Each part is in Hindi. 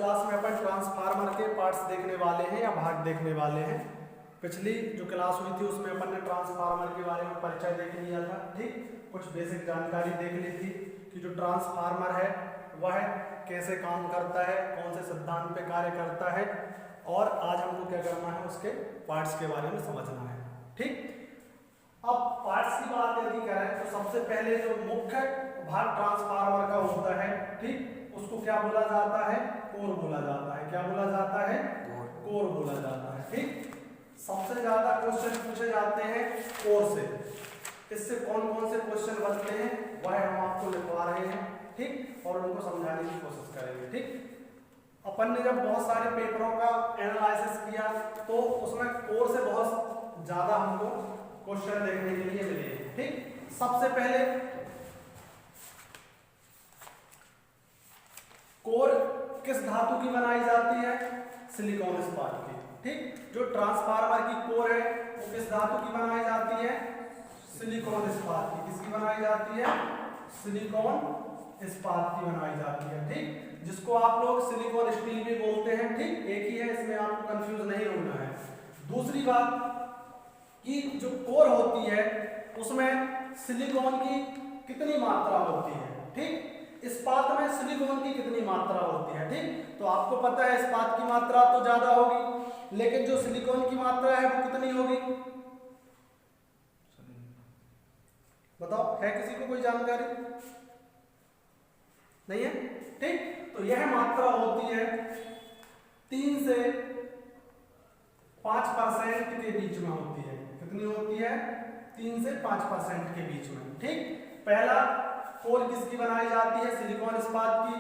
क्लास में अपन ट्रांसफार्मर के पार्ट्स देखने वाले हैं या भाग देखने वाले हैं। पिछली जो क्लास हुई थी उसमें अपन ने ट्रांसफार्मर के बारे में परिचय देख लिया था, ठीक, कुछ बेसिक जानकारी देख ली थी कि जो ट्रांसफार्मर है वह कैसे काम करता है, कौन से सिद्धांत पे कार्य करता है, और आज हमको क्या करना है उसके पार्ट्स के बारे में समझना है, ठीक। अब पार्ट्स की बात यदि करें तो सबसे पहले जो मुख्य भाग ट्रांसफार्मर का होता है, ठीक, उसको क्या बोला जाता है? कोर बोला जाता है। क्या बोला जाता है? कोर बोला जाता है, ठीक। सबसे ज्यादा क्वेश्चन पूछे जाते हैं कोर से। इससे कौन कौन से क्वेश्चन बनते हैं वह हम आपको लिखवा रहे हैं, ठीक, और उनको समझाने की कोशिश करेंगे, ठीक। अपन ने जब बहुत सारे पेपरों का एनालिसिस किया तो उसमें कोर से बहुत ज्यादा हमको क्वेश्चन देखने के लिए मिले, ठीक। सबसे पहले कोर किस धातु की बनाई जाती है? सिलिकॉन इस्पात की, ठीक। जो ट्रांसफार्मर की कोर है वो किस धातु की बनाई जाती है? सिलिकॉन इस्पात की। किसकी बनाई जाती है? सिलिकॉन इस्पात की बनाई जाती है, ठीक, जिसको आप लोग सिलिकॉन स्टील भी बोलते हैं, ठीक, एक ही है, इसमें आपको कंफ्यूज नहीं होना है। दूसरी बात कि जो कोर होती है उसमें सिलिकॉन की कितनी मात्रा होती है, ठीक, इस्पात में सिलिकॉन की कितनी मात्रा होती है, ठीक। तो आपको पता है इस्पात की मात्रा तो ज्यादा होगी, लेकिन जो सिलिकॉन की मात्रा है वो कितनी होगी? बताओ, है किसी को कोई जानकारी? नहीं है, ठीक। तो यह मात्रा होती है 3 से 5% के बीच में होती है। कितनी होती है? 3 से 5% के बीच में, ठीक। पहला कोर किसकी बनाई जाती है? सिलिकॉन इस्पात की।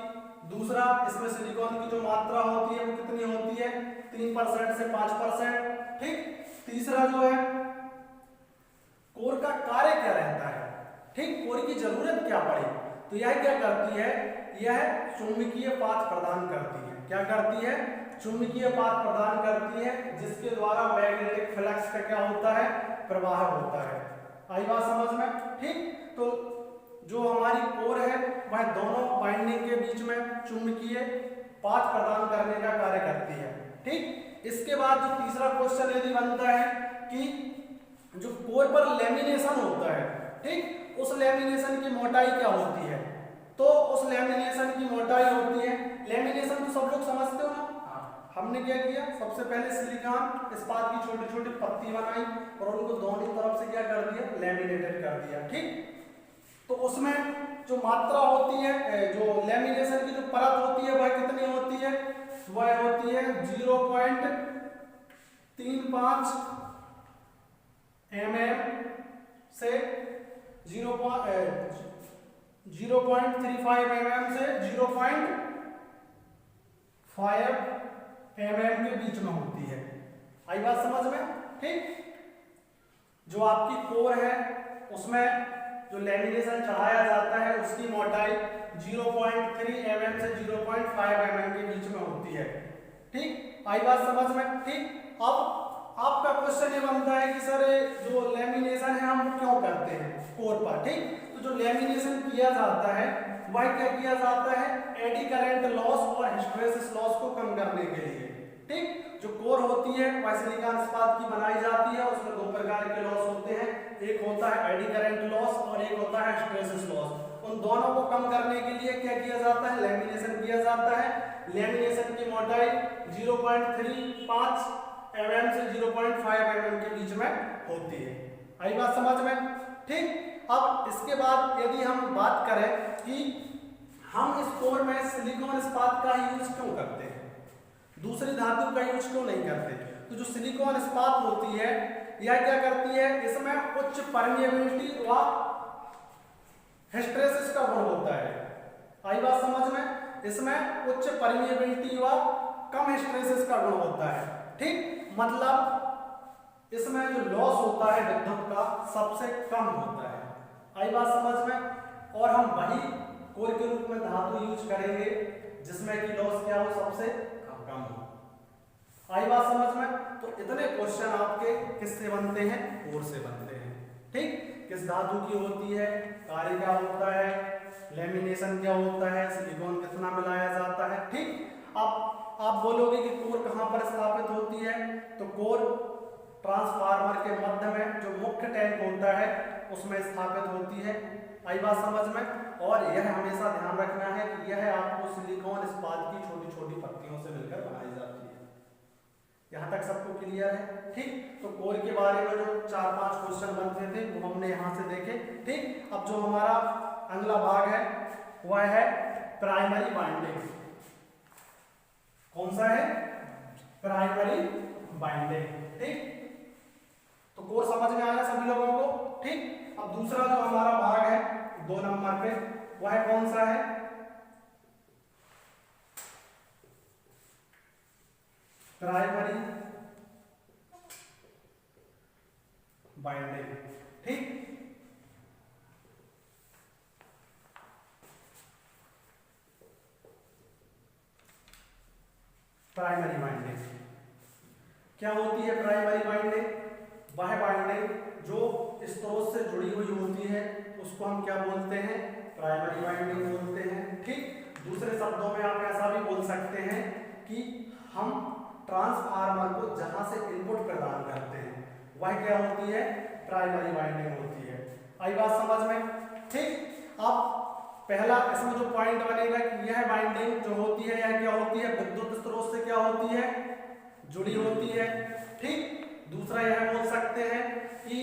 दूसरा, इसमें सिलिकॉन की जो मात्रा होती है वो कितनी होती है? 3% से 5%, ठीक। तीसरा जो है कोर का कार्य क्या रहता है, ठीक, कोर की जरूरत क्या पड़े, तो यह क्या करती है? यह चुंबकीय पाथ प्रदान करती है। क्या करती है? चुंबकीय पाथ प्रदान करती है, जिसके द्वारा मैग्नेटिक फ्लक्स का क्या होता है? प्रवाह होता है। आई बात समझ में, ठीक। तो जो हमारी कोर है वह दोनों वाइंडिंग के बीच में चुंबकीय पाथ प्रदान करने का कार्य करती है, ठीक। इसके बाद जो तीसरा क्वेश्चन यदि बनता है कि जो कोर पर लेमिनेशन होता है, ठीक, उस लेमिनेशन की मोटाई क्या होती है? तो उस लेमिनेशन की मोटाई होती है, लेमिनेशन तो सब लोग समझते हो ना। हमने क्या किया? सबसे पहले सिलिकॉन इस्पात की छोटी छोटी पत्ती बनाई और उनको दोनों तरफ से क्या कर दिया? लेमिनेटेड कर दिया, ठीक। तो उसमें जो मात्रा होती है, जो लेमिनेशन की जो परत होती है वह कितनी होती है? वह होती है 0.35 mm से 0.35 mm से 0.5 mm के बीच में होती है। आई बात समझ में, ठीक। जो आपकी कोर है उसमें जो लेमिनेशन चढ़ाया जाता है उसकी मोटाई 0.3 mm से 0.5 mm के बीच में होती है, ठीक। आई बात समझ में, ठीक। अब आपका क्वेश्चन ये बनता है कि सर जो लेमिनेशन है हम क्यों करते हैं कोर पर, ठीक। तो जो लेमिनेशन किया जाता है वह क्या किया जाता है? एडी करंट लॉस और हिस्टैरिसीस लॉस को कम करने के लिए, ठीक। जो कोर होती है वह सिलिकॉन इस्पात की बनाई जाती है, उसमें 2 प्रकार के लॉस होते हैं, एक होता है एडी करंट लॉस और एक होता है हिस्टैरिसीस लॉस। उन दोनों को कम करने के लिए क्या किया जाता है? लेमिनेशन किया जाता है। लेमिनेशन की मोटाई 0.35 mm से 0.5 mm के बीच में होती है। आई बात समझ में, ठीक। अब इसके बाद यदि हम बात करें कि हम इस कोर में सिलिकॉन इस्पात का यूज क्यों करते हैं, दूसरी धातु का यूज क्यों नहीं करते, तो जो सिलिकॉन इस्पात होती है यह क्या करती है? इसमें उच्च परमिएबिलिटी व हिस्टैरिसीस का गुण होता है। आई बात समझ में, इसमें उच्च परमिएबिलिटी व कम हिस्टैरिसीस का गुण होता है, ठीक। मतलब इसमें जो लॉस होता है विद्युत का सबसे कम होता है। आई बात समझ में, और हम वही कोर के रूप में धातु यूज करेंगे जिसमें कि लॉस क्या हो? सबसे कम हो। आई बात समझ में। तो इतने क्वेश्चन आपके किससे बनते हैं? कोर से बनते हैं, ठीक। किस धातु की होती है, कार्य क्या होता है, लेमिनेशन क्या होता है, सिलिकॉन कितना मिलाया जाता है, ठीक। आप बोलोगे कि कोर कहाँ पर स्थापित होती है, तो कोर ट्रांसफार्मर के मध्य में जो मुख्य टैंक होता है उसमें स्थापित होती है। आई बात समझ में। और यह हमेशा ध्यान रखना है कि यह आपको सिलिकॉन इस्पात की छोटी छोटी पत्तियों से मिलकर बनाई जाती है। यहाँ तक सबको क्लियर है? ठीक। तो कोर के बारे में जो 4-5 क्वेश्चन बनते थे वो हमने यहाँ से देखे। ठीक। अब जो हमारा अगला भाग है वह है प्राइमरी बाइंडिंग। कौन सा है? Primary binding. ठीक। तो कोर समझ में आया सभी लोगों को? ठीक। अब दूसरा जो हमारा भाग है 2 नंबर पे वह कौन सा है? Primary binding. ठीक। प्राइमरी बाइंडिंग क्या होती है? प्राइमरी बाइंडिंग वह बाइंडिंग जो स्रोत से जुड़ी हुई होती है उसको हम क्या बोलते हैं? प्राइमरी बाइंडिंग बोलते हैं। ठीक। दूसरे शब्दों में आप ऐसा भी बोल सकते हैं कि हम ट्रांसफार्मर को जहां से इनपुट प्रदान करते हैं वह क्या होती है? प्राइमरी बाइंडिंग होती है। आई बात समझ में? ठीक। अब पहला इसमें जो पॉइंट बनेगा कि यह बाइंडिंग जो होती है यह क्या होती है? विद्युत स्रोत से क्या होती है? जुड़ी होती है। ठीक। दूसरा यह बोल सकते हैं कि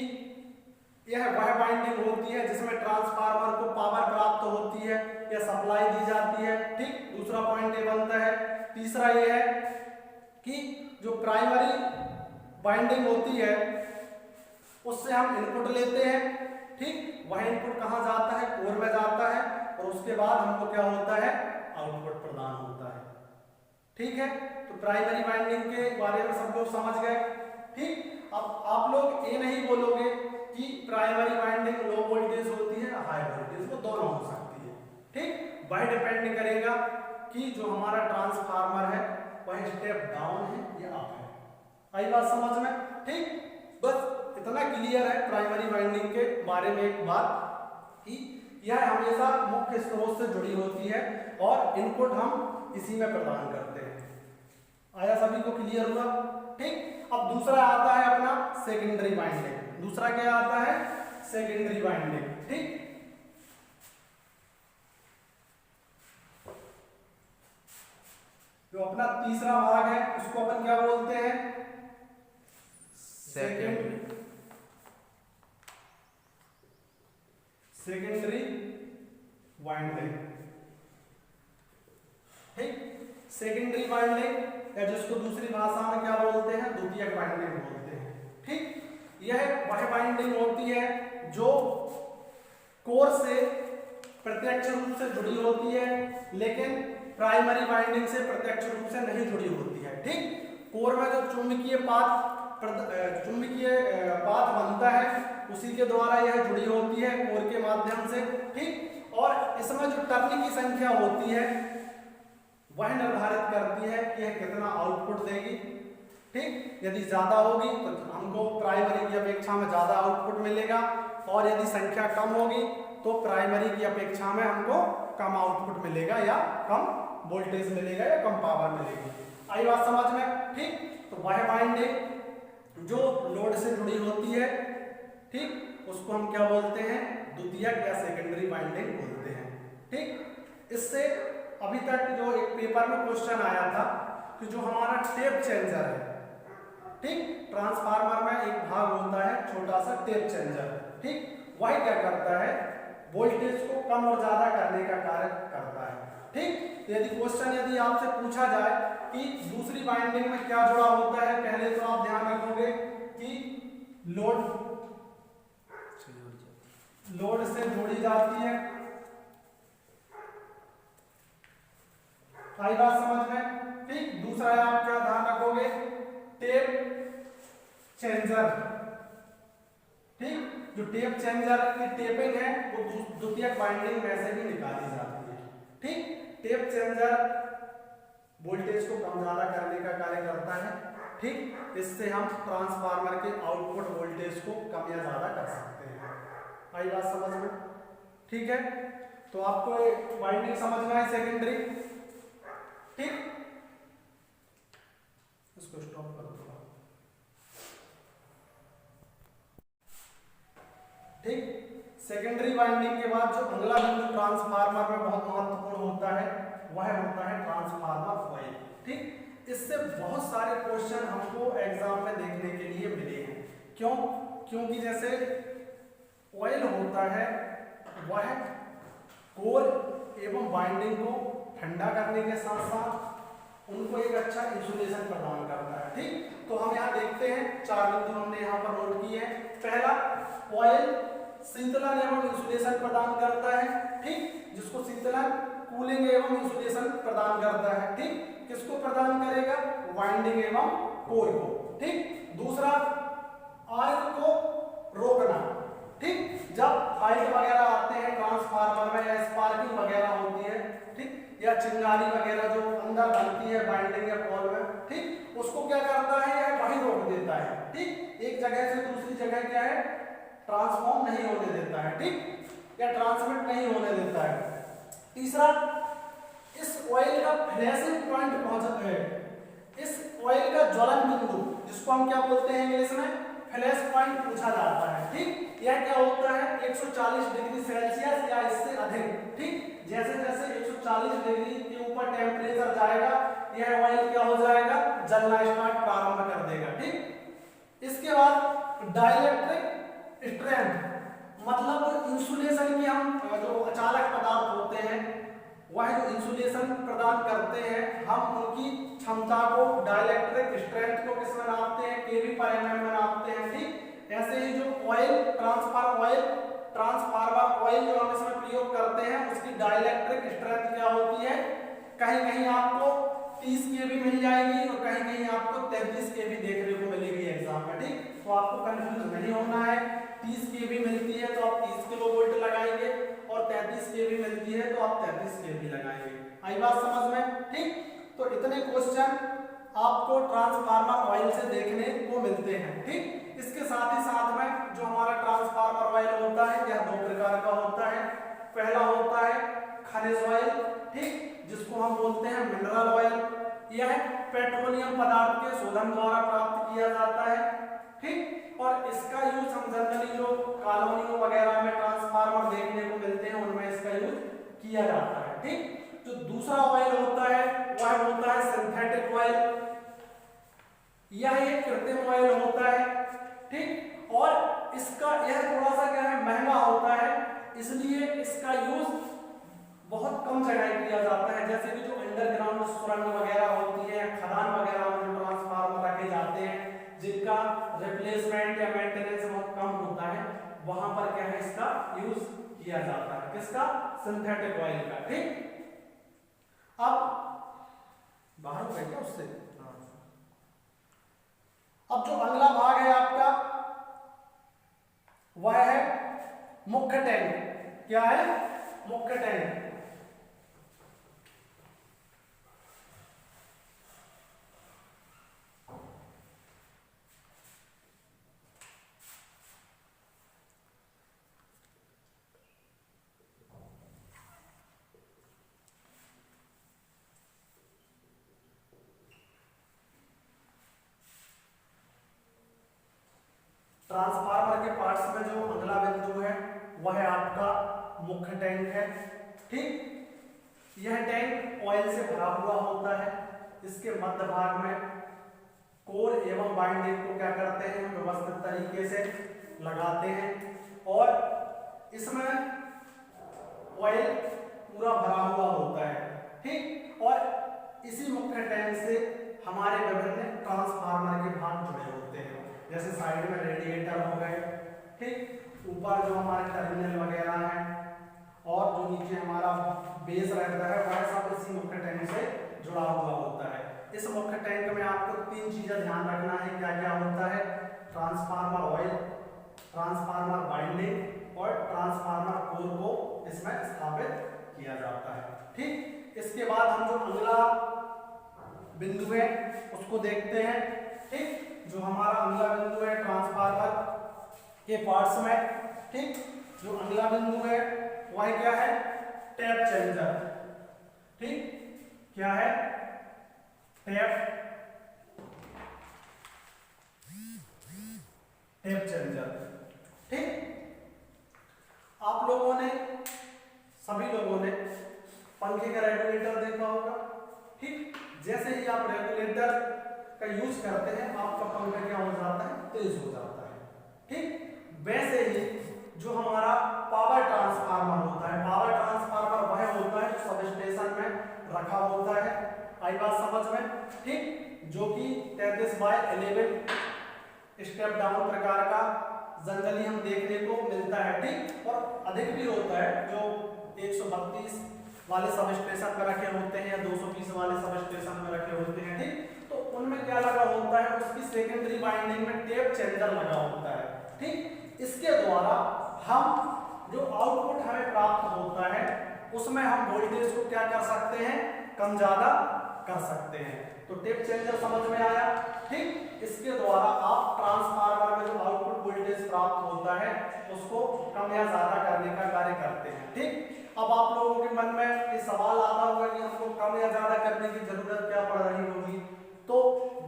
यह वह बाइंडिंग होती है जिसमें ट्रांसफार्मर को पावर प्राप्त होती है या सप्लाई दी जाती है। ठीक। दूसरा पॉइंट ये बनता है। तीसरा यह है कि जो प्राइमरी बाइंडिंग होती है उससे हम इनपुट लेते हैं। ठीक। वह इनपुट कहाँ जाता है? कोर में जाता है और उसके बाद हमको क्या होता है? आउटपुट प्रदान होता है। ठीक है। तो प्राइमरी बाइंडिंग के बारे में सब लोग समझ गए। ठीक। अब आप लोग ये नहीं बोलोगे कि प्राइमरी बाइंडिंग लो वोल्टेज होती है हाई वोल्टेज, वो दोनों हो सकती है। ठीक। वह डिपेंड करेगा कि जो हमारा ट्रांसफार्मर है वह स्टेप डाउन है या अप है। आई बात समझ में? ठीक। बस इतना क्लियर है प्राइमरी बाइंडिंग के बारे में एक बात कि यह हमेशा मुख्य स्रोत से जुड़ी होती है और इनपुट हम इसी में प्रदान करते हैं। आया सभी को क्लियर हुआ? ठीक। अब दूसरा आता है अपना सेकेंडरी बाइंडिंग। दूसरा क्या आता है? Secondary binding. ठीक। जो अपना तीसरा भाग है उसको अपन क्या बोलते हैं? Secondary binding. ठीक। सेकेंडरी बाइंडिंग या जिसको दूसरी भाषा में क्या बोलते हैं? द्वितीयक बाइंडिंग बोलते हैं। ठीक। यह वह बाइंडिंग होती है जो कोर से प्रत्यक्ष रूप से जुड़ी होती है लेकिन प्राइमरी बाइंडिंग से प्रत्यक्ष रूप से नहीं जुड़ी होती है। ठीक। कोर में जो चुंबकीय पाथ बनता है उसी के द्वारा यह जुड़ी होती है कोर के माध्यम से। ठीक। और इसमें जो टर्न की संख्या होती है वह निर्धारित करती है कि यह कितना आउटपुट देगी। ठीक। यदि ज्यादा होगी तो हमको प्राइमरी की अपेक्षा में ज्यादा आउटपुट मिलेगा और यदि संख्या कम होगी तो प्राइमरी की अपेक्षा में हमको कम आउटपुट मिलेगा या कम वोल्टेज मिलेगा या कम पावर मिलेगी। आई बात समझ में? ठीक। तो वह बाइंडिंग जो लोड से जुड़ी होती है, ठीक, उसको हम क्या बोलते हैं? द्वितीयक या सेकेंडरी बाइंडिंग बोलते हैं। ठीक। इससे अभी तक जो एक पेपर में क्वेश्चन आया था कि जो हमारा टेप चेंजर है, ठीक, ट्रांसफार्मर में एक भाग होता है छोटा सा टेप चेंजर, ठीक, वह क्या करता है? वोल्टेज को कम और ज्यादा करने का कार्य करता है। ठीक। यदि क्वेश्चन यदि आपसे पूछा जाए कि दूसरी बाइंडिंग में क्या जुड़ा होता है, पहले तो आप ध्यान रखोगे कि लोड से जोड़ी जाती है। आई बात समझ में? ठीक। दूसरा आप क्या ध्यान रखोगे? टेप चेंजर, ठीक, जो टेप चेंजर की टेपिंग है वो द्वितीयक बाइंडिंग में से भी निकाली जाती है। ठीक। टेप चेंजर वोल्टेज को कम ज्यादा करने का कार्य करता है। ठीक। इससे हम ट्रांसफार्मर के आउटपुट वोल्टेज को कम या ज्यादा कर सकते हैं। आई बात समझ में? ठीक है। तो आपको बाइंडिंग समझ में आई सेकेंडरी। ठीक। इसको स्टॉप कर दो। ठीक, सेकेंडरी वाइंडिंग के बाद जो अगला बिंदु ट्रांसफार्मर में बहुत महत्वपूर्ण होता है वह होता है ट्रांसफार्मर कॉइल। ठीक, इससे बहुत सारे क्वेश्चन हमको एग्जाम में देखने के लिए मिले हैं। क्यों? क्योंकि जैसे ऑयल होता है वह कोर एवं वाइंडिंग को ठंडा करने के साथ साथ उनको एक अच्छा इंसुलेशन प्रदान करता है। ठीक, तो हम यहाँ देखते हैं 4 बिंदु हमने यहाँ पर नोट किए हैं। पहला, ऑयल शीतलन एवं इंसुलेशन प्रदान करता है। ठीक, जिसको शीतलन, कूलिंग एवं इंसुलेशन प्रदान करता है। ठीक, किसको प्रदान करेगा? वाइंडिंग एवं कोर को। ठीक, दूसरा, आर्क को रोकना। ठीक, जब फाइट वगैरह आते हैं ट्रांसफार्मर में या स्पार्किंग वगैरह होती है, ठीक, या चिंगारी वगैरह जो अंदर बनती है वाइंडिंग या कोर में, ठीक, उसको क्या करता है? यह वही रोक देता है। ठीक, एक जगह से दूसरी जगह क्या है? ट्रांसफॉर्म नहीं होने देता है। ठीक, या ट्रांसमिट नहीं होने देता है। तीसरा, इस ऑयल का फ्लैशिंग पॉइंट पहुंचता है, इस ऑयल का ज्वलन बिंदु, जिसको हम क्या बोलते हैं इंग्लिश में? फ्लैश पॉइंट पूछा जाता है। ठीक, यह क्या होता है? 140 डिग्री सेल्सियस या इससे अधिक। ठीक, जैसे जैसे 140 डिग्री के ऊपर टेम्परेचर जाएगा यह ऑयल क्या हो जाएगा? जलना स्टार्ट प्रारंभ कर देगा। ठीक, इसके बाद डाइलेक्ट्रिक स्ट्रेंथ, मतलब इंसुलेशन की हम जो अचालक पदार्थ होते हैं वह जो इंसुलेशन प्रदान करते हैं, हम उनकी क्षमता को, डाइलेक्ट्रिक स्ट्रेंथ को किस में नापते हैं? केवी पर एमएम में नापते हैं। ठीक, ऐसे ही जो ऑयल ट्रांसफार्मर ऑयल जो हम इसमें प्रयोग करते हैं उसकी डाइलेक्ट्रिक स्ट्रेंथ क्या होती है? कहीं कहीं आपको 30 केवी मिल जाएगी और कहीं कहीं आपको 33 केवी देखने को मिलेगी एग्जाम में। ठीक, तो आपको कंफ्यूज नहीं होना है। 30 केवी मिलती है तो आप 30 किलो वोल्ट लगाएंगे और 33 केवी मिलती है तो आप 33 केवी लगाएंगे। आई बात समझ में? ठीक, तो इतने क्वेश्चन आपको ट्रांसफार्मर ऑयल से देखने को मिलते हैं। ठीक, इसके साथ ही साथ में जो हमारा ट्रांसफार्मर ऑयल होता है यह 2 प्रकार का होता है। पहला होता है खनिज ऑयल, ठीक, जिसको हम बोलते हैं मिनरल ऑयल। यह पेट्रोलियम पदार्थ के शोधन द्वारा प्राप्त किया जाता है। ठीक, और इसका यूज हम जनरली जो कॉलोनियों वगैरह में ट्रांसफार्मर देखने को मिलते हैं उनमें इसका यूज किया जाता है। ठीक, जो दूसरा ऑयल होता है वह होता है सिंथेटिक ऑयल। यह एक कृत्रिम ऑयल होता है। ठीक, और इसका यह थोड़ा सा क्या है? महंगा होता है, इसलिए इसका यूज बहुत कम जगह किया जाता है। जैसे कि जो अंडरग्राउंड सुरंग वगैरह होती है, खदान वगैरह में जो ट्रांसफार्मर रखे जाते हैं जिनका रिप्लेसमेंट या मेंटेनेंस बहुत कम होता है, वहां पर क्या है? इसका यूज किया जाता है। किसका? सिंथेटिक ऑयल का। ठीक, अब बाहर हो गया क्या उससे? अब जो अगला भाग है आपका वह है मुख्य टैंक। क्या है? मुख्य टैंक। ट्रांसफार्मर के पार्ट्स में जो अगला बिंदु है वह आपका मुख्य टैंक है। ठीक, यह टैंक ऑयल से भरा हुआ होता है। इसके मध्य भाग में कोर एवं वाइंडिंग को क्या करते हैं? व्यवस्थित तरीके से लगाते हैं और इसमें ऑयल पूरा भरा हुआ होता है। ठीक, और इसी मुख्य टैंक से हमारे विभिन्न ट्रांसफार्मर के भाग जुड़े होते हैं। जैसे साइड में रेडिएटर हो गए, ठीक, ऊपर जो हमारे टर्मिनल वगैरह हैं और जो नीचे हमारा बेस रहता है वह सब इसी मुख्य टैंक से जुड़ा हुआ होता है। इस मुख्य टैंक में आपको 3 चीजें ध्यान रखना है। क्या क्या होता है? ट्रांसफार्मर ऑयल, ट्रांसफार्मर वाइंडिंग और ट्रांसफार्मर कोर को इसमें स्थापित किया जाता है। ठीक, इसके बाद हम जो अगला बिंदु है उसको देखते हैं। ठीक, जो हमारा अगला बिंदु है ट्रांसफार्मर के पार्ट्स में, ठीक, जो अगला बिंदु है वह क्या है? Tap changer. ठीक, क्या है? Tap tape changer. ठीक, आप लोगों ने, सभी लोगों ने पंखे का रेगुलेटर देखा होगा। ठीक, जैसे ही आप रेगुलेटर का यूज करते हैं आपका पंखा क्या हो जाता है, तेज हो जाता है। ठीक, वैसे ही जो हमारा पावर ट्रांसफार्मर होता है, पावर ट्रांसफार्मर वह होता है जो सब स्टेशन में रखा होता है। आई बात समझ में? ठीक, जो कि 33/11 स्टेप डाउन प्रकार का जनरली हम देखने को मिलता है। ठीक, और अधिक भी होता है जो 132 वाले सब स्टेशन में रखे होते हैं या 220 वाले सब स्टेशन में रखे होते हैं। ठीक, तो उनमें क्या लगा होता है, उसकी सेकेंडरी वाइंडिंग में टेप चेंजर लगा होता है। ठीक, इसके द्वारा हम जो आउटपुट हमें प्राप्त होता है उसमें हम वोल्टेज को क्या कर सकते हैं, कम ज्यादा कर सकते हैं। तो टेप चेंजर समझ में आया। ठीक, इसके द्वारा आप ट्रांसफार्मर में जो आउटपुट वोल्टेज प्राप्त होता है उसको कम या ज्यादा करने का कार्य करते हैं। ठीक, अब आप लोगों के मन में ये सवाल आता होगा कि हमको कम या ज्यादा करने की जरूरत क्या पड़ रही होगी। तो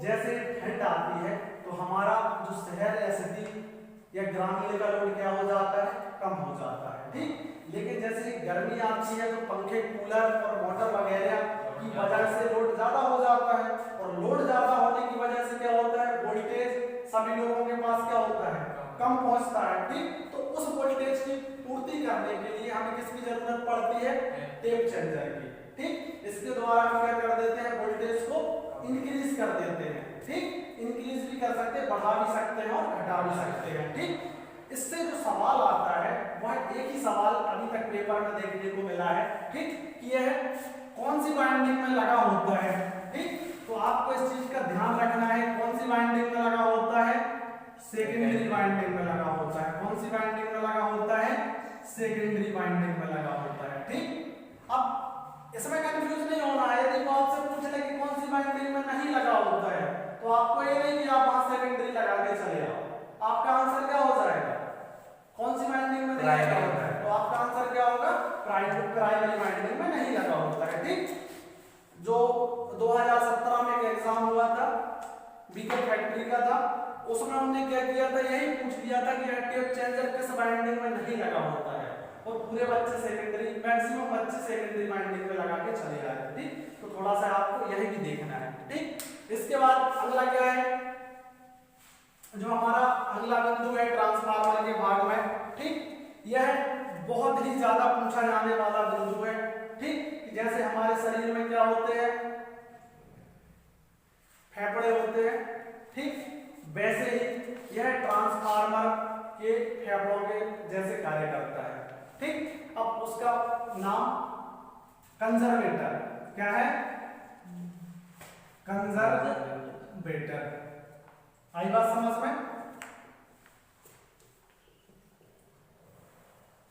जैसे ठंड आती है तो हमारा जो शहर या सिटी या ग्रामीण का लोड क्या हो जाता है, कम हो जाता है। ठीक, लेकिन जैसे ही गर्मी आती है तो पंखे, कूलर और मोटर वगैरह की वजह से लोड ज्यादा हो जाता है, और लोड ज्यादा होने की वजह से क्या होता है, वोल्टेज सभी लोगों के पास क्या होता है, कम पहुंचता है। ठीक, तो उस वोल्टेज की पूर्ति करने के लिए हमें किसकी जरूरत पड़ती है, टेप चेंजर की। ठीक, इसके द्वारा हम क्या कर देते हैं, वोल्टेज को इंक्रीज कर देते हैं। ठीक, इंक्रीज भी कर सकते हैं, बढ़ा भी सकते हैं और घटा भी सकते हैं। ठीक, इससे जो सवाल आता है वह एक ही सवाल अभी तक पेपर में देखने को मिला है। ठीक, यह है कौन सी वाइंडिंग में लगा होता है। ठीक, तो आपको इस चीज का ध्यान रखना है, कौन सी वाइंडिंग में लगा होता है, सेकेंडरी वाइंडिंग में लगा होता है। कौन सी वाइंडिंग में लगा होता है, सेकेंडरी वाइंडिंग में लगा होता है। ठीक, अब इसमें कंफ्यूज नहीं होना है। यदि वो आपसे पूछ ले कि कौन सी वाइंडिंग में नहीं लगा होता है तो आपको ये नहीं कि आप वहां सेकेंडरी लगा के चले आओ, आपका आंसर क्या हो जाएगा, कौन सी वाइंडिंग में नहीं लगा होता है, तो आपका आंसर क्या होगा, प्राइमरी वाइंडिंग में नहीं लगा होता है। ठीक, जो 2017 में एक एग्जाम हुआ था बीके फैक्ट्री का था, उसमें हमने क्या किया था, यही पूछ लिया था कि टेप चेंजर किस वाइंडिंग में नहीं लगा होता है, और पूरे बच्चे सेकेंडरी, मैक्सिमम बच्चे सेकेंडरी वाइंडिंग में लगा के चले आए। ठीक, तो थोड़ा सा आपको यही भी देखना है। ठीक, इसके बाद अगला क्या है, जो हमारा अगला बिंदु है ट्रांसफार्मर के भाग में। ठीक, यह बहुत ही ज्यादा पूछा जाने वाला बिंदु है। ठीक, जैसे हमारे शरीर में क्या होते हैं, फेफड़े होते हैं। ठीक, वैसे ही यह ट्रांसफार्मर के फेफड़ों के जैसे कार्य करता है। ठीक, अब उसका नाम कंजर्वेटर क्या है, कंजर्वेटर। आई बात समझ में,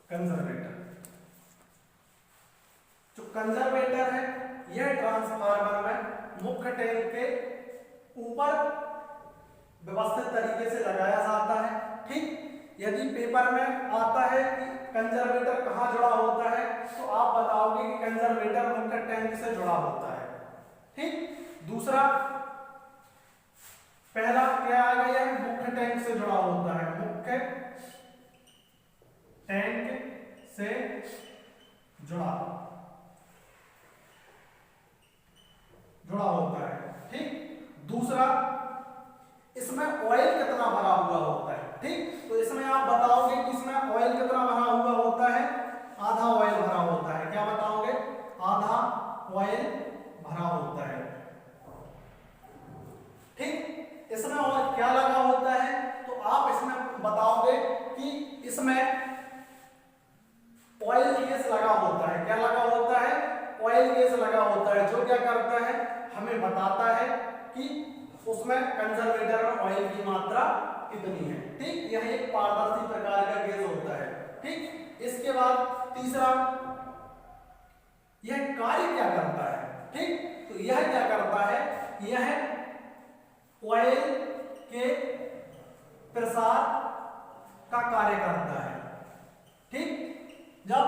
कंजर्वेटर। जो कंजर्वेटर है यह ट्रांसफार्मर में मुख्य टैंक के ऊपर व्यवस्थित तरीके से लगाया जाता है। ठीक, यदि पेपर में आता है कि कंजर्वेटर कहां जुड़ा होता है तो आप बताओगे कि कंजर्वेटर मुख्य टैंक से जुड़ा होता है। ठीक, दूसरा, पहला क्या आ गया है, मुख्य टैंक से जुड़ा होता है, मुख्य टैंक से जुड़ा होता है। ठीक, दूसरा, इसमें ऑयल कितना भरा हुआ होता है। ठीक, तो इसमें आप बताओगे कि इसमें ऑयल कितना भरा हुआ होता है, आधा ऑयल भरा होता है। क्या बताओगे, आधा ऑयल भरा होता है। ठीक, इसमें और क्या लगा होता है, तो आप इसमें बताओगे कि इसमें ऑयल गैस लगा होता है। क्या लगा होता है, ऑयल गैस लगा होता है, जो क्या करता है, हमें बताता है कि उसमें कंजर्वेटर में ऑयल की मात्रा कितनी है। ठीक, यह एक पारदर्शी प्रकार का गैस होता है। ठीक, इसके बाद तीसरा, यह कार्य क्या करता है। ठीक, तो यह क्या करता है, यह ऑयल के प्रसार का कार्य करता है। ठीक, जब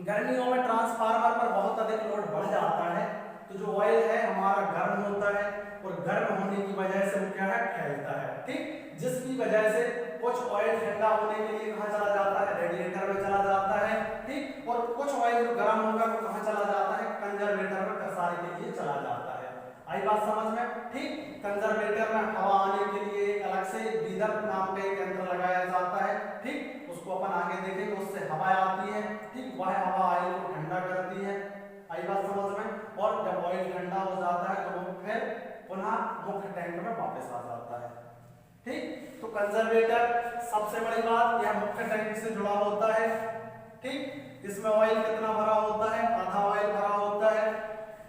गर्मियों में ट्रांसफार्मर पर बहुत अधिक लोड बढ़ जाता है तो जो ऑयल है हमारा गर्म होता है, और गर्म होने की वजह से वो क्या है, फैलता है। ठीक, जिसकी वजह से कुछ ऑयल ठंडा होने के लिए कहाँ चला जाता है, रेडिएटर में चला जाता है, ठीक, और कुछ ऑयल जो गर्म होगा वो कहाँ चला जाता है, कंजर्वेटर में प्रसार के लिए चला जाता है। आई बात समझ में, ठीक। कंजर्वेटर में हवा आने के लिए एक अलग से ब्रीदर नाम का एक यंत्र लगाया जाता है, ठीक, उसको अपन आगे देखेंगे, उससे हवा आती है, ठीक, वह हवा ऑयल को ठंडा करती है। आई बात समझ में, और जब ऑयल ठंडा हो जाता है तो वो फिर पुनः मुख्य टैंक में वापस आ जाता है, ठीक। तो कंजर्वेटर सबसे बड़ी बात यह मुख्य टैंक से जुड़ा होता है, ठीक। इसमें ऑयल कितना भरा होता है, आधा ऑयल भरा होता है।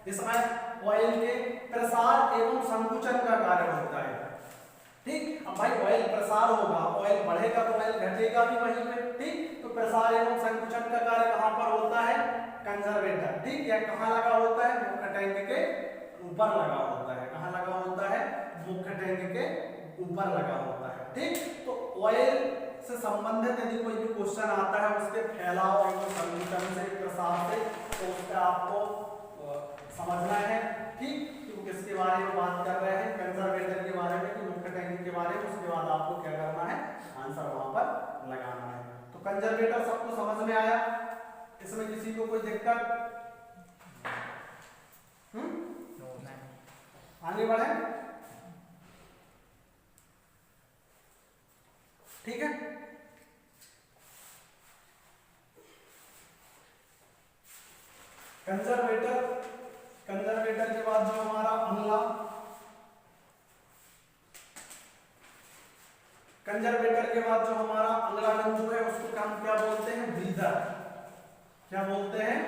इसमें ऑयल के प्रसार एवं संकुचन का कार्य होता है, ठीक। अब भाई ऑयल प्रसार होगा, ऑयल बढ़ेगा तो ऑयल घटेगा भी वहीं पे, ठीक। तो प्रसार एवं संकुचन का कार्य कहां पर होता है, कंजर्वेटर, ठीक। यह कहां लगा होता है, मुख्य टैंक के ऊपर लगा होता है। कहां लगा होता है, मुख्य टैंक के ऊपर लगा होता है, ठीक। तो ऑयल से संबंधित यदि कोई भी क्वेश्चन आता है उसके फैलाव एवं संकुचन से, प्रसार से, तो उससे आपको समझना है, ठीक, कि वो किसके बारे में बात कर रहे हैं, कंजर्वेटर के बारे में कि मुख्य टैंक के बारे में। उसके बाद आपको क्या करना है, आंसर वहां पर लगाना है। तो कंजर्वेटर सबको समझ में आया, इसमें किसी को कोई दिक्कत? आगे बढ़े, ठीक है। कंजर्वेटर के बाद जो हमारा अगला, कंजर्वेटर के बाद जो हमारा अगला बिंदु है उसको हम क्या बोलते हैं, ब्रीदर। क्या बोलते हैं,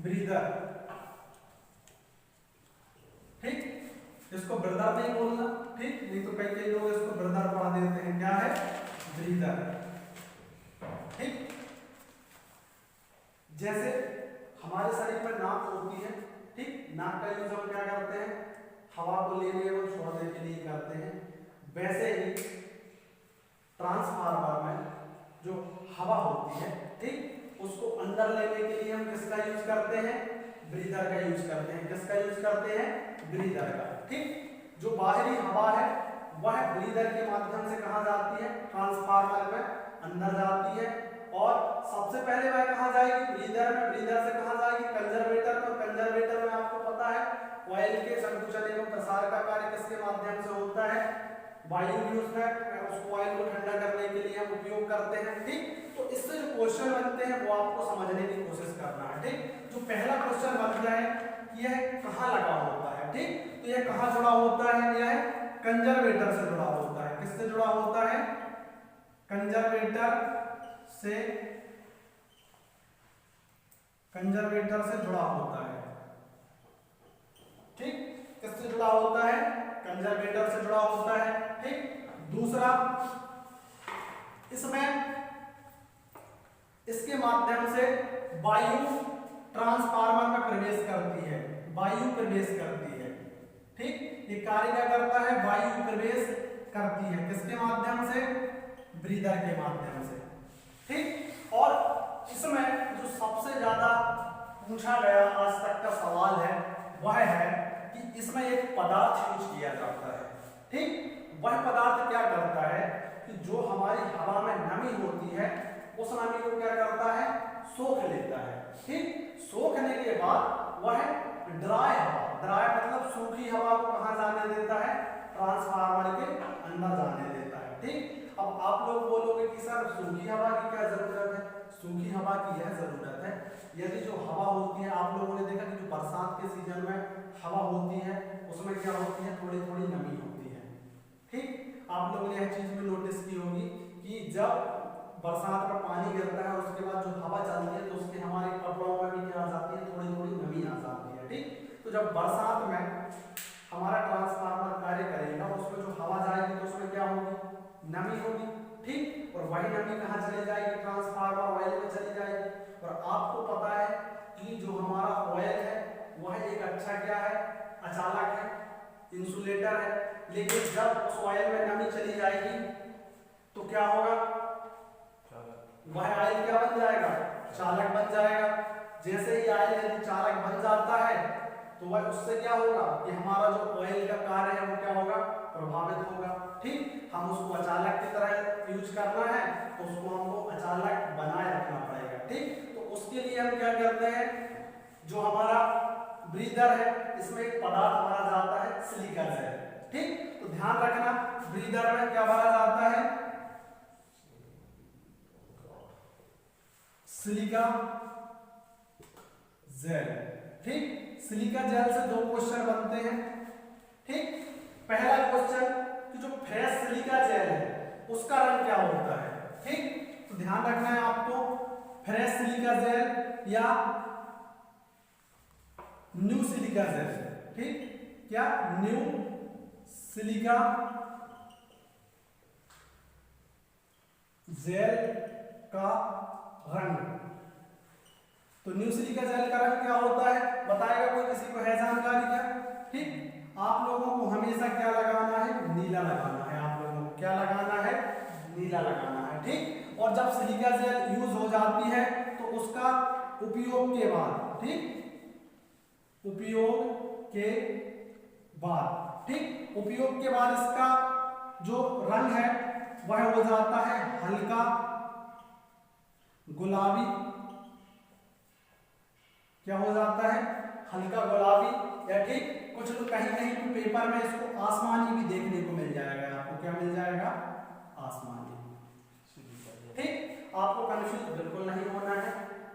ब्रीदर, ठीक। इसको ब्रीदर नहीं बोलना, ठीक, नहीं तो कई लोग इसको ब्रीदर पढ़ा देते हैं। क्या है, ब्रीदर, ठीक। जैसे हमारे शरीर में नाक होती है, ठीक, नाक का यूज हम क्या करते हैं, हवा को लेने और छोड़ने के लिए करते हैं। वैसे ही ट्रांसफार्मर में जो हवा होती है, ठीक, उसको अंदर लेने के लिए हम किसका यूज करते हैं, ब्रीदर का यूज करते हैं। किसका यूज करते हैं, ब्रीदर का, ठीक। जो बाहरी हवा है वह ब्रीदर के माध्यम से कहाँ जाती है, ट्रांसफार्मर में अंदर जाती है। और सबसे पहले वह कहाँ जाएगी, ब्रीदर में। ब्रीदर से कहाँ जाएगी, कंजर्वेटर में। कंजर्वेटर में आपको पता है ऑयल के संकुचन एवं प्रसार का कार्य किसके माध्यम से होता है, वायु भी उसमें, उस ऑयल को ठंडा करने के लिए हम उपयोग करते हैं, ठीक। तो इससे जो क्वेश्चन बनते हैं वो आपको समझने की कोशिश करना है, ठीक। जो पहला क्वेश्चन बन गया है यह कहाँ लगा होता है, ठीक। तो यह कहाँ जुड़ा होता है, यह कंजर्वेटर से जुड़ा होता है। किससे जुड़ा होता है, कंजर्वेटर से, कंजर्वेटर से जुड़ा होता है, ठीक। किससे जुड़ा होता है, कंजर्वेटर से जुड़ा होता है, ठीक। दूसरा, इसमें इसके माध्यम से वायु ट्रांसफार्मर में प्रवेश करती है, वायु प्रवेश करती है, ठीक। ये कार्य क्या करता है, वायु प्रवेश करती है। किसके माध्यम से, ब्रीदर के माध्यम से, ठीक। और इसमें जो सबसे ज्यादा पूछा गया आज तक का सवाल है वह है कि इसमें एक पदार्थ यूज किया जाता है, ठीक। वह पदार्थ क्या करता है कि जो हमारी हवा में नमी होती है उस नमी को क्या करता है, सोख लेता है, ठीक। सोखने के बाद वह ड्राई हवा, ड्राई मतलब सूखी हवा को कहां जाने देता है, ट्रांसफार्मर के अंदर जाने देता है, ठीक। अब आप लोग बोलोगे कि सर सूखी हवा की क्या जरूरत है, सूखी हवा की यह जरूरत है यदि जो हवा होती है, आप लोगों ने देखा कि जो बरसात के सीजन में हवा होती है उसमें क्या होती है, थोड़ी थोड़ी नमी होती है, ठीक। आप लोगों ने यह चीज भी नोटिस की होगी कि जब बरसात में पानी गिरता है उसके बाद जो हवा चलती है तो उसके हमारे कपड़ों में भी क्या आ जाती है, थोड़ी थोड़ी नमी आ जाती है, ठीक। तो जब बरसात में हमारा ट्रांसफार्मर कार्य करेगा उसमें जो हवा जाएगी तो उसमें क्या होगी, नमी होगी, ठीक। और वही नमी कहाँ चली जाएगी, ट्रांसफार्मर ऑयल में चली जाएगी। और आपको पता है कि जो हमारा ऑयल है वह एक अच्छा क्या है, अचालक है, इंसुलेटर है। लेकिन जब उस ऑयल में नमी चली जाएगी तो क्या होगा, वह ऑयल क्या बन जाएगा, चालक बन जाएगा। जैसे ही ऑयल यदि चालक बन जाता है तो वह उससे क्या होगा कि हमारा जो ऑयल का कार्य है वो क्या होगा, प्रभावित होगा। ठीक, हम उसको अचालक की तरह यूज करना है तो उसको हमको अचालक बनाए रखना पड़ेगा। ठीक, तो उसके लिए हम क्या करते हैं, जो हमारा ब्रीदर है इसमें एक पदार्थ भरा जाता है सिलिका जेल। ठीक, तो ध्यान रखना ब्रीदर में क्या भरा जाता है, सिलिका जेल। ठीक, सिलिका जेल से दो क्वेश्चन बनते हैं। ठीक, पहला क्वेश्चन कि जो फ्रेश सिलिका जेल है उसका रंग क्या होता है। ठीक, तो ध्यान रखना है आपको, फ्रेश सिलिका जेल या न्यू सिलिका जेल। ठीक, क्या न्यू सिलिका जेल का रंग, तो न्यू सिलिका जेल का रंग क्या होता है बताएगा कोई, किसी को है जानकारी क्या। ठीक, आप लोगों को हमेशा क्या लगाना है, नीला लगाना है। आप लोगों को क्या लगाना है, नीला लगाना है। ठीक, और जब सिलिका जेल यूज हो जाती है तो उसका उपयोग के बाद, ठीक, उपयोग के बाद, ठीक, उपयोग के बाद इसका जो रंग है वह हो जाता है हल्का गुलाबी। क्या हो जाता है, हल्का गुलाबी, या ठीक कुछ लोग कहीं कहीं तो पेपर में इसको आसमानी भी देखने को मिल जाएगा। आपको क्या मिल जाएगा, आसमानी। ठीक, आपको कंफ्यूज बिल्कुल नहीं होना है।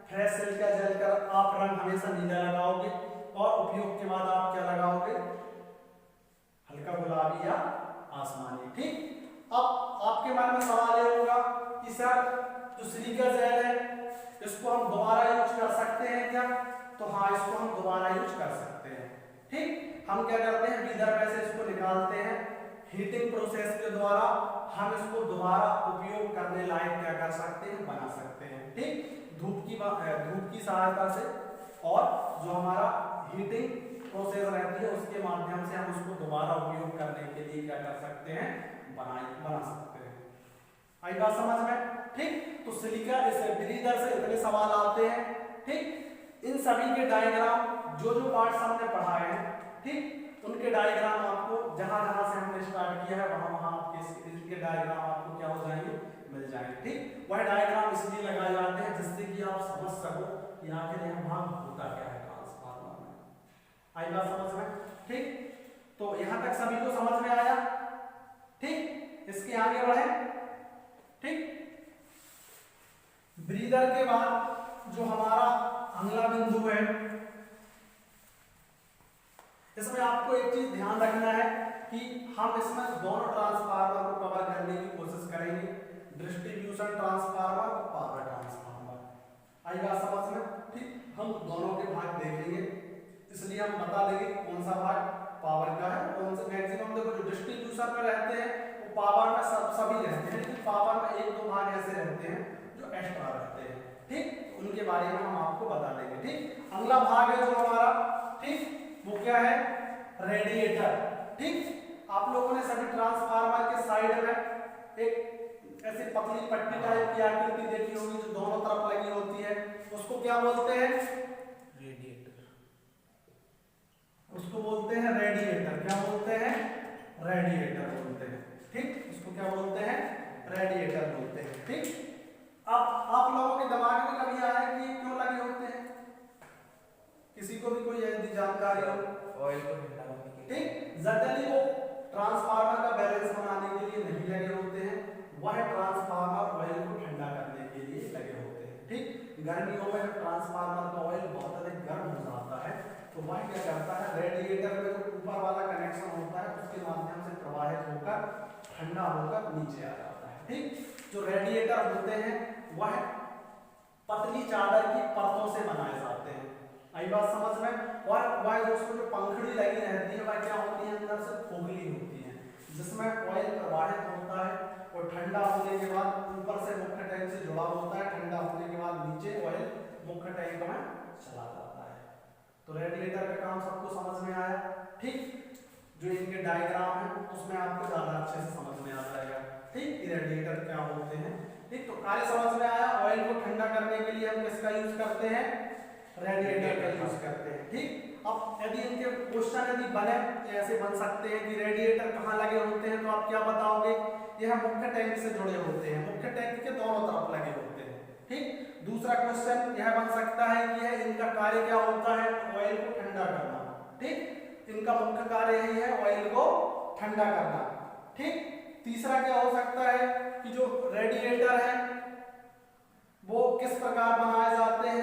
फ्रेश सिलिका जेल का आप रंग हमेशा नीला लगाओगे और उपयोग के बाद आप क्या लगाओगे, हल्का गुलाबी या आसमानी। ठीक, अब आपके मन में सवाल ये होगा कि सर जो सिलिका जेल है इसको हम दोबारा यूज कर सकते हैं क्या, तो हाँ इसको हम दोबारा यूज कर सकते हैं। ठीक, हम क्या करते हैं, बीदर में से इसको निकालते हैं, हीटिंग प्रोसेस के द्वारा हम इसको दोबारा उपयोग करने लायक क्या कर सकते हैं, बना सकते हैं। ठीक, धूप की सहायता से, और जो हमारा हीटिंग प्रोसेस रहती है उसके माध्यम से हम उसको दोबारा उपयोग करने के लिए क्या कर सकते हैं, बना सकते हैं। आई बात समझ में। ठीक, तो सिलिका इसे ब्रीदर से इतने सवाल आते हैं। ठीक, इन सभी के डायग्राम जो जो पार्ट्स हमने पढ़ाए हैं, ठीक, उनके डायग्राम आपको जहां जहां से हमने स्टार्ट किया है वहां वहां आपके इनके डायग्राम आपको क्या हो जाएंगे, मिल जाएंगे। ठीक, वह डायग्राम इसलिए लगाए जाते हैं जिससे कि आप समझ सको कि आखिर यह भाग होता क्या है ट्रांसफार्मर में। आई बात समझ में। ठीक, तो यहां तक सभी को समझ में आया। ठीक, इसके आगे बढ़े। ठीक, ब्रीदर के बाद जो हमारा अगला बिंदु है, इसमें आपको एक चीज ध्यान रखना है कि हम इसमें दोनों ट्रांसफार्मर को कवर करने की कोशिश करेंगे, डिस्ट्रीब्यूशन ट्रांसफार्मर और पावर ट्रांसफार्मर। आई बात समझ में। ठीक, हम दोनों के भाग देखेंगे, इसलिए हम बता देंगे कौन सा भाग पावर का है, कौन सा मैक्सिमम। देखो जो डिस्ट्रीब्यूशन में रहते हैं वो पावर में सभी रहते हैं, लेकिन पावर में एक दो भाग ऐसे रहते हैं जो एक्स्ट्रा रहते हैं। ठीक, उनके बारे में हम आपको बता देंगे। ठीक, अगला भाग है जो हमारा, ठीक, वो क्या है, रेडिएटर। ठीक, आप लोगों ने सभी ट्रांसफार्मर के साइड में एक ऐसी पतली पट्टी टाइप की आकृति देखी होगी जो दोनों तरफ लगी होती है, उसको क्या बोलते हैं, रेडिएटर। उसको बोलते हैं रेडिएटर। क्या बोलते हैं, रेडिएटर बोलते हैं। ठीक, उसको क्या बोलते हैं, रेडिएटर बोलते हैं। ठीक, अब आप लोगों के दिमाग में कभी आया कि ये क्यों लगे होते हैं, किसी को भी कोई यदि जानकारी हो, ऑयल को ठंडा करने के लिए। ठीक, जनरली वो ट्रांसफार्मर का बैलेंस बनाने के लिए नहीं लगे होते हैं, वह ट्रांसफार्मर ऑयल को ठंडा करने के लिए लगे होते हैं। ठीक, गर्मियों में जब ट्रांसफार्मर का ऑयल बहुत अधिक गर्म हो जाता है तो वह क्या करता है, रेडिएटर में जो ऊपर वाला कनेक्शन होता है उसके माध्यम से प्रवाहित होकर ठंडा होकर नीचे आ जाता है। ठीक, जो रेडिएटर होते हैं वह पतली चादर की परतों से बनाए जाते हैं। आई बात समझ में। और वह उसको जो पंखुड़ी लगी रहती है वह क्या होती है, अंदर से खोखली होती है जिसमें ऑयल प्रवाहित होता है और ठंडा होने के बाद ऊपर से मुख्य टैंक से जुड़ा होता है, ठंडा होने के बाद नीचे ऑयल मुख्य टैंक में चला जाता है। तो रेडिएटर का काम सबको समझ में आया। ठीक, जो इनके डायग्राम है उसमें आपको ज्यादा अच्छे से समझ में आ जाएगा। ठीक, रेडिएटर क्या होते हैं। ठीक, तो कार्य समझ में आया। ऑयल को ठंडा करने के लिए हम किसका यूज करते हैं, रेडिएटर का यूज करते हैं। ठीक, अब यदि इनके क्वेश्चन यदि बने ऐसे बन सकते हैं कि रेडिएटर कहाँ लगे होते हैं, तो आप क्या बताओगे, यह मुख्य टैंक से जुड़े होते हैं, मुख्य टैंक के दोनों तरफ लगे होते हैं। ठीक, दूसरा क्वेश्चन यह बन सकता है कि यह इनका कार्य क्या होता है, ऑयल को ठंडा करना। ठीक, इनका मुख्य कार्य यही है, ऑयल को ठंडा करना। ठीक, तीसरा क्या हो सकता है कि जो रेडिएटर है वो किस प्रकार बनाए जाते हैं,